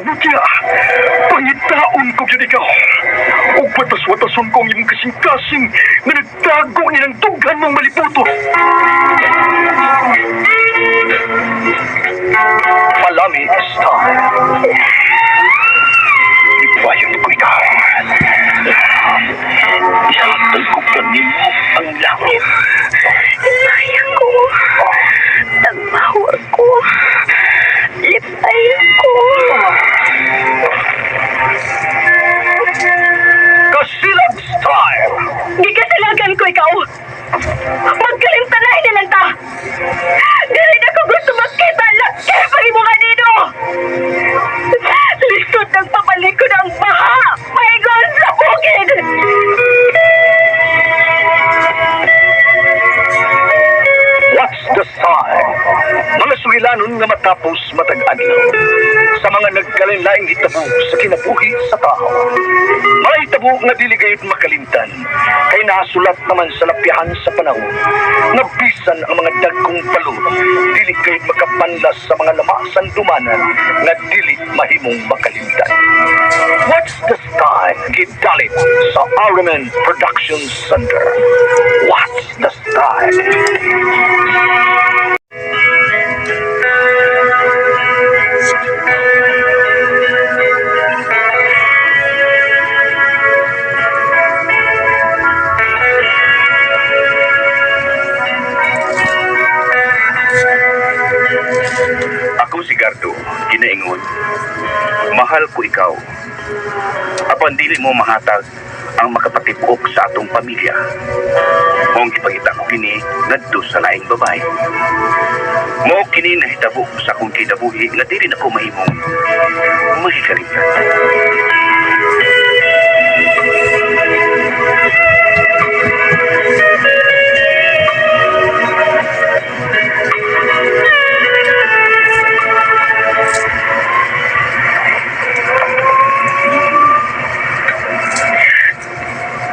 Nabuti pangitaon ko yun ikaw. O batas-watason kong imong kasing-kasing na nagtago nilang tugan mong maliputo. Palami style. Ibayon ko ikaw. Ihatay ko kanimo ang langit. Sayang ko. Nagmawa ko. Lipay ko. Kasilag style. Di kasalagan ko ikaw. Magkalimpanahin na lang ta. Dili na ko gusto makita lang kaya pag-imungan nino. Likod ng papalikod ang baha. Maygon sa bukid. What's the sign? Mga suhilanon nga matapos matag-adlaw sa mga nagkalinlaing hitabo sa kinabuhi sa tao. Mga hitabo nga dili gayud makalimtan kay nasulat naman sa lapihan sa panahon nga bisan ang mga dagkong palud dili gayud makapanlas sa mga lamasan dumanan nga dili mahimong makalimtan. What's the style? Gidalit sa Ariman Productions Center. What's the style? Ako si Gardo, ginaingon. Mahal ko ikaw. Apan dili mo mahatag ang makapatibok sa atong pamilya. Mong gipangita ko kini ngadto sa laing babae. Mo kini nahitabo sa akong kinabuhi nga dili na ko mahimong mahikalimtan.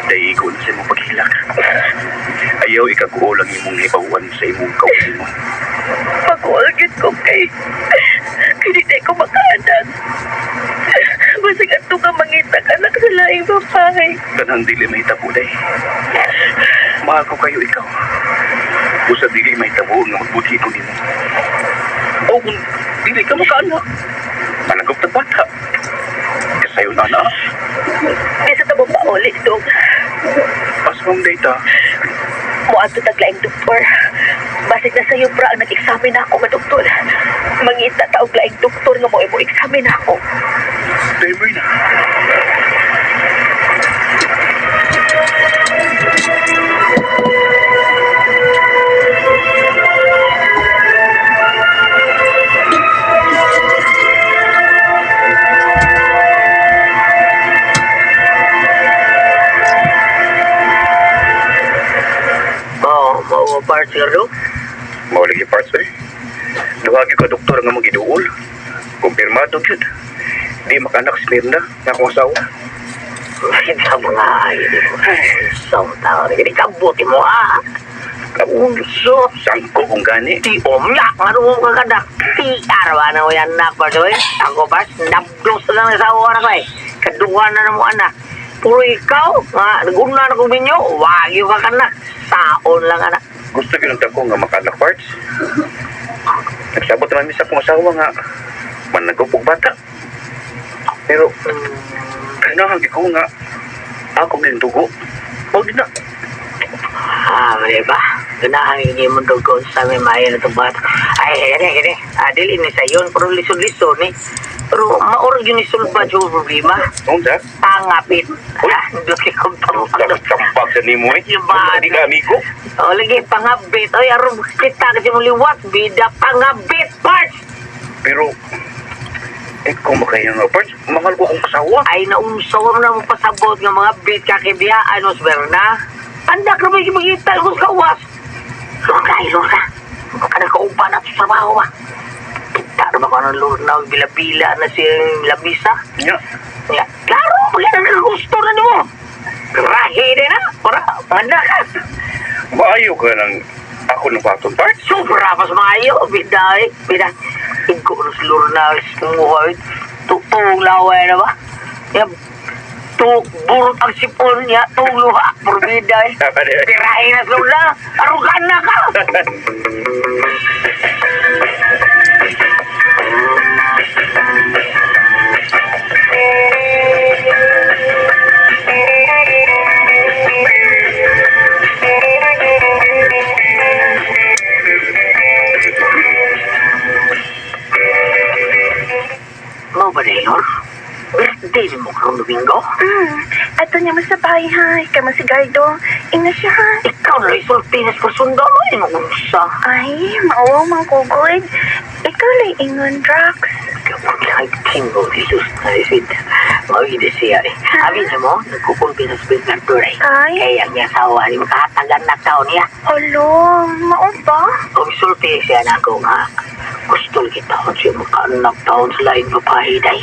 Daigon sa imong paghilak. Ayaw ikaguolang imong hibawan sa imong kausin mo. Pag-uagit ko kay hindi ko makaanan. Basig ato ka mangitag anak sa laing babae. Tanang dili mahitabo day. Mahal ko kayo ikaw. Usa dili mahitabo nga magbuti ko nimo. O kung dili ka makaanak, managop na bata. Kasayo na na. Di sa tabong paulit, Dong. Pas mong data. Muadto taglaing doktor. Basig na sa pra ang nag-examine ako nga doktor. Mangita taog laing doktor nga mo examine ako. Timer na. Mau parts Gardo? Mawalagi parts eh. Duhagi ko doktor nga magiduol. Kumpirmado yun. Di makanak si Mirna na akong asawa. Hindi ka mga ayun mo. So, tawag rin. Hindi ka buti mo, ha? Kaunso. Sangko kong gani. Di omya. Ano ka kadak? Di arawa na mo yan na pa doon. Ako ba? Nabdos lang sa oras ko eh. Kaduhan na mo anak. Puro ikaw. Naguna na kong minyo. Wagyo ka kanak. Saon lang anak. Gusto ginunta ko nga makanak parts. Nagsabot naman sa akong asawa nga managupog bata. Pero, kailangan ko nga ako ng dugo. Huwag na. Mali ba? Ganahan hindi mo dugo sa may maya na itong bata. Ay, gani. Dili ni sa yun. Pero lisod-lisod ni. Pero maurag yun isulba yung problema. Noon sa? Pangapit. Duki kong Kampag sa ni mo eh. Hindi ka amigo. O, lagi, pangabit. Ay, aron kita kasi mong liwat. Bida, pangabit, parts! Pero, kung makaya nga parts, mahal ko akong asawa. Ay, naunsaw mo na mong pasabot ng mga bit kakibiyaan, Osberna. Andak na may magita, Los Kawas. Lorka. Baka nakaupa na ito sa trabaho ba? Kita na ba ko ng lurnaw, bila-bila na siyang labisa? Nga. Ya, klaro, maganda na gusto na mo. Rahi din na, para manda ka. Maayo ka ng ako ng patong parts. Sobra pa sa maayo, bida. Igko na sa lurnaw, sumuhoy. Tuong laway na ba? Yan, burot ang sipon niya, tuong luha, porbiday. Tirahin na sila, arugan na ka! Mau ba, Naylor? Birthday ni mo karong Domingo? Ato niya mo sa bahay, ha? Ikaw mo si Gardo. Ina siya, ha? Ikaw na isultinas ko sundo mo, yung unsa. Ay, maawa mang kugod. Ikaw lang ingon, Drax. Kapag tingo, Jesus na isid. Mawide siya eh. Sabi niya mo, nagkukumpi sa Spring Arthur eh. Ay. Kaya niya sawa, di makatagan na taon niya. Alo, maon ba? Kung isulti siya na ako nga, gusto kita kung siya makaanak taon sa lain papahiday.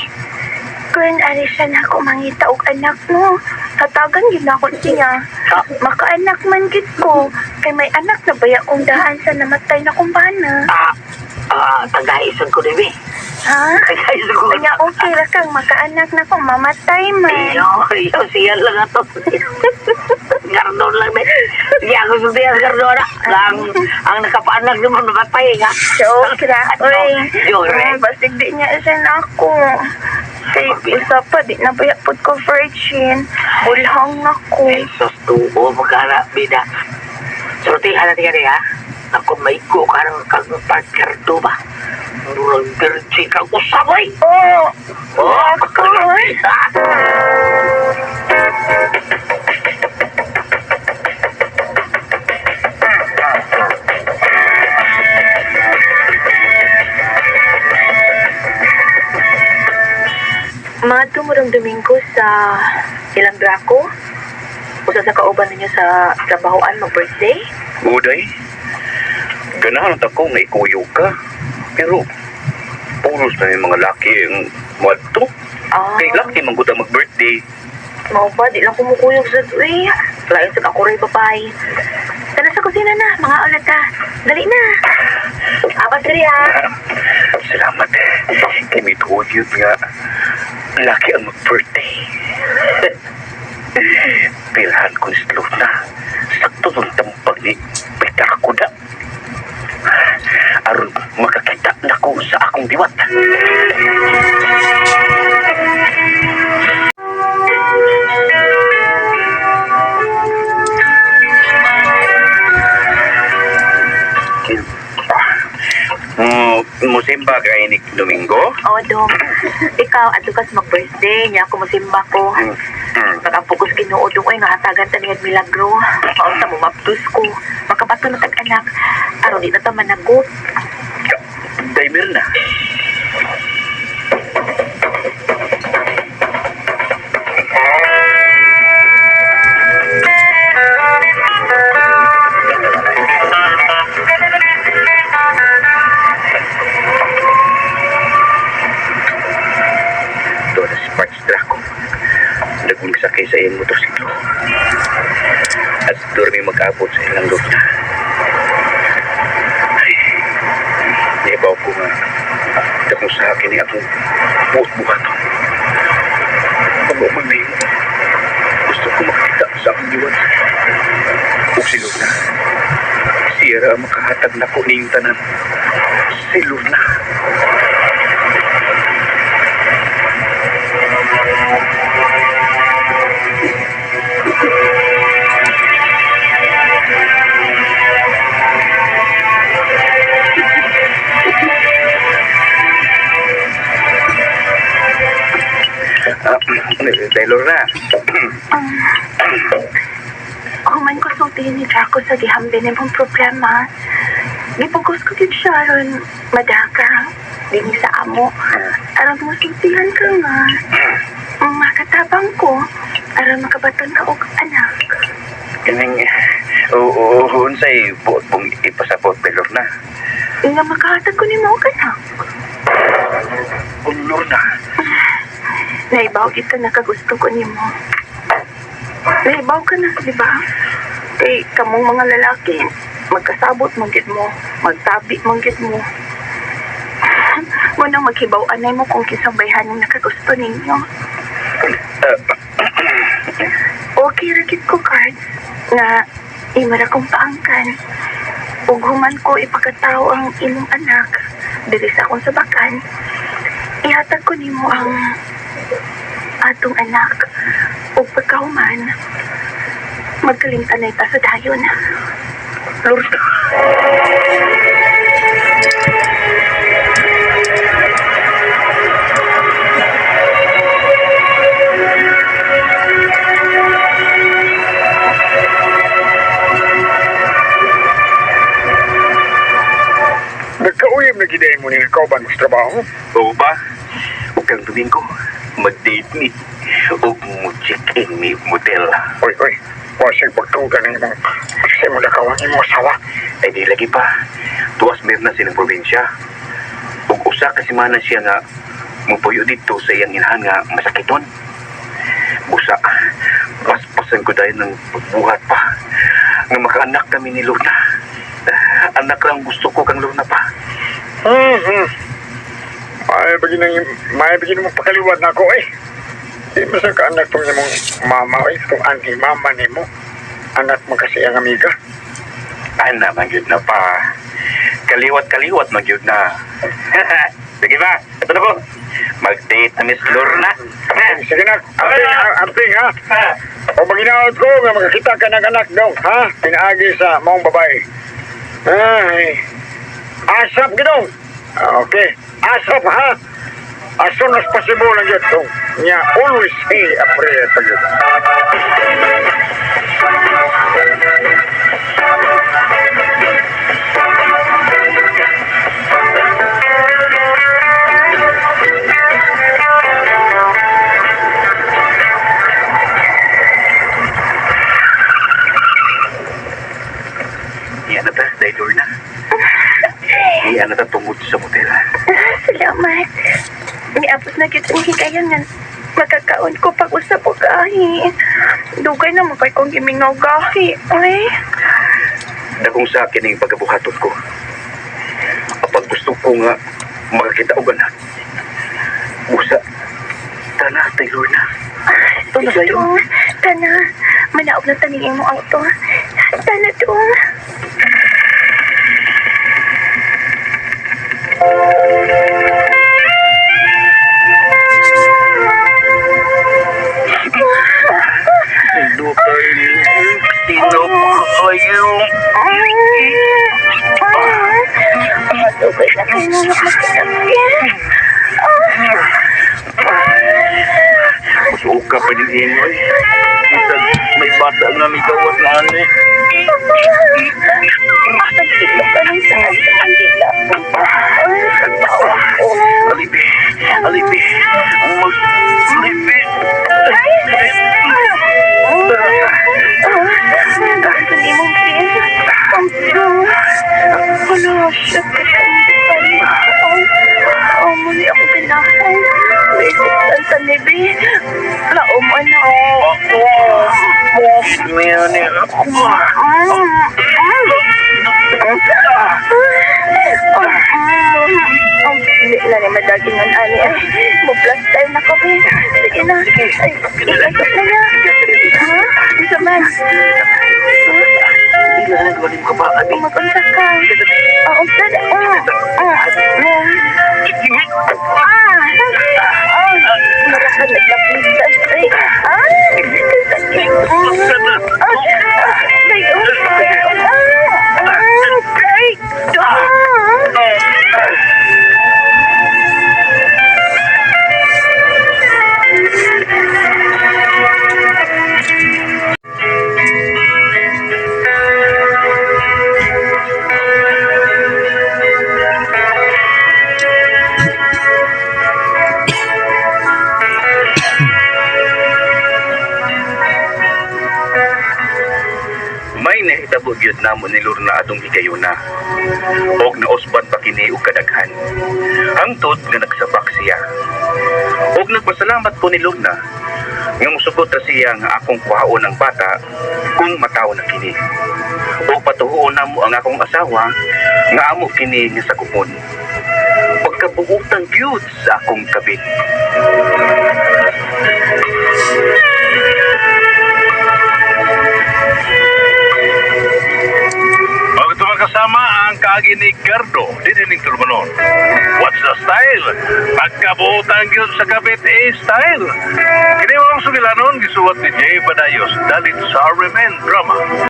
Kung ali siya na ako mangita og anak mo, hatagan yun ako siya. Makaanak man gid ko. Kay may anak na baya kong daan sa namatay na kong bana. Tagaisan ko din eh. Ha? Tagaisan ko. Kaya okay ra kang makaanak na kong mamatay man. Iyo, siya lang ato. Gardon lang eh. Hindi ako suntiyan sa Gardon na. Ang nakapaanak naman namatay nga. Joke ra. Uy, Joke ra. basig di niya isa na ako. Say, isa pa, di na baya po ko virgin. Bulhang na ko. Ay, sos tuo, magkara, bida. Sortihan natin ka ha. Ako may ko karang kag-partner to ba? Nurang virgin kang usabay. Oh, Ako mga tumurong Domingo sa ilang drako. Usa sa kauban ninyo sa trabahoan mag-birthday. Uday, ganahan at ako nga ikuyo ka. Pero, puros na yung mga laki ang madto. Kay laki man gud ang mag-birthday. Mao ba, di lang kumukuyog sa uy. Lain sa kakuray babae. Sana sa kusina na, mga ulata. Dali na. Apas dali ha. Salamat. Kay may tuyod nga laki ang mag-birthday. Pilhan ko ni Slow na. Sakto ng tampag ni Peter Kuda. Aron makakita na ko sa akong diwat. Musimba kay ni Domingo? Oo, Dong. Ikaw, adukas mag-birthday. Niya ako musimba ko. Pag ang pugos kinuod yung nga hatagan ta niyad milagro. Maunta mo maptus ko. Makabato na tag-anak. Aron di na ta managot. Timer na. Doon si Parts Draco. Nagmagsakay sa iyong motorsiklo. At doon may mag-abot sa ilang lupa. Ay, naibaw ko nga. Tapos sa akin ay akong buhat-buhat. Pag-umang na yun. Gusto ko makita sa akong diwan. Kung si Luna. Sira makahatag na ko niyong tanan. Si Luna. Taylor na. Human ko sultihin ni Draco sa gihambin ng problema. Gipugos ko gid siya aron madaka. Dini sa amo. Aron mo sultihan ka nga. Makatabang ko. Aron makabaton ka og anak. Kaning, unsay buot mong ipasapot, Taylor na. Nga makahatag ko ni mo og anak. Taylor na. Naibaw ito na kagusto ko ni mo. Naibaw ka na, di ba? Kay kamong mga lalaki, magkasabot manggit mo, magtabi manggit mo. Munang maghibaw-anay mo kung kisang bayhaning nakagusto ninyo. Okay ra gid ko, Cards, nga imara kong paangkan. Ug human ko ipakatao ang imong anak diri sa akong sabakan, ihatag ko nimo ang atong anak. Ug pagkahuman, magkalimtanay ta sa dayon. Lorna. Nagkauyab na gidayin mo ni nakauban mo sa trabaho. Oo ba? Huwag kang Domingo. Mag-date me. Huwag mo check-in me motel. Oy, wasig pagtugan ng imong kasi mo nakawang imong asawa. Ay di lagi pa. Tuwas meron na silang probinsya. Huwag usa kasi mana siya nga mupuyo dito sa iyang inahan nga masakiton. Busa, paspasan ko dahil ng pagbuhat pa. Nga makaanak kami ni Lorna. Anak lang gusto ko kang Lorna pa. May bagin mo pakaliwat na ako eh. Di mo sa kaanak tong imong mama eh. Itong auntie mama ni mo. Anak mo kasi ang amiga. Ana, magyud na pa. Kaliwat magyud na. Sige ba? Ito na po. Mag-date na Miss Lorna. Sige na, amping ha. O maginawad ko nga makakita ka ng anak daw, ha? Pinaagi sa maong babae. Ay, asap ginoong. Okay, asap ha. As soon as possible lang yun. So, niya always say a prayer pag yun. Iyan na ta, dahil Lorna. Iyan na ta tungod sa motel. Salamat. Niabot na kita ang higayon nga magkakaon ko pag-usap o gahi. Dugay na makay kong gimingaw gahi. Ay, Dakong sa akin ang pagkabuhatot ko. Kapag gusto ko nga makakita o ganan. Busa, tana, tayo Lorna. Tana kayo. Dong, tana. Manaog na taningin mo auto. Tana, Dong. Doktor, sino po kayo? Dugay na kayo nga magkasakit. Masuka pa din Imoy. May bata nga may gawas na ani. Nagsilap ka ng saan sa Mandila. Nagtawa ko. Alibi. Alibi. Dahil sa imong pin. Wala siya muli ako pinahay. Beses sa nibi. Laom Hindi na ni madagingan ani ay. Mo-plaster na ko be. Sige na. Ay, ilasok na niya. Ha? Isa man. Hindi na nagwaling ka ba, Abi? Umapunta ka. Umsad. Marakan naglapisan. Ay. May nahitabo gyud namo ni Lorna atong higayuna. Og nausban pa kini og kadaghan. Hangtod nga nagsabak siya. Og nagpasalamat po ni Lorna nga musubot ra siya nga akong kuhaon ang bata kung mataw na kini. Og patuhuon namo ang akong asawa nga amo kini nga sagupon. pagkabuutang gyud sa akong kabit. Bago ito makasama ang kaagi ni Gardo, dinining tulumanon. What's the style? Pagkabuutang gyud sa kabit style. Kini mo ang sugilanon, gisuwat ni Jay Badayos, dalit sa Remen Drama.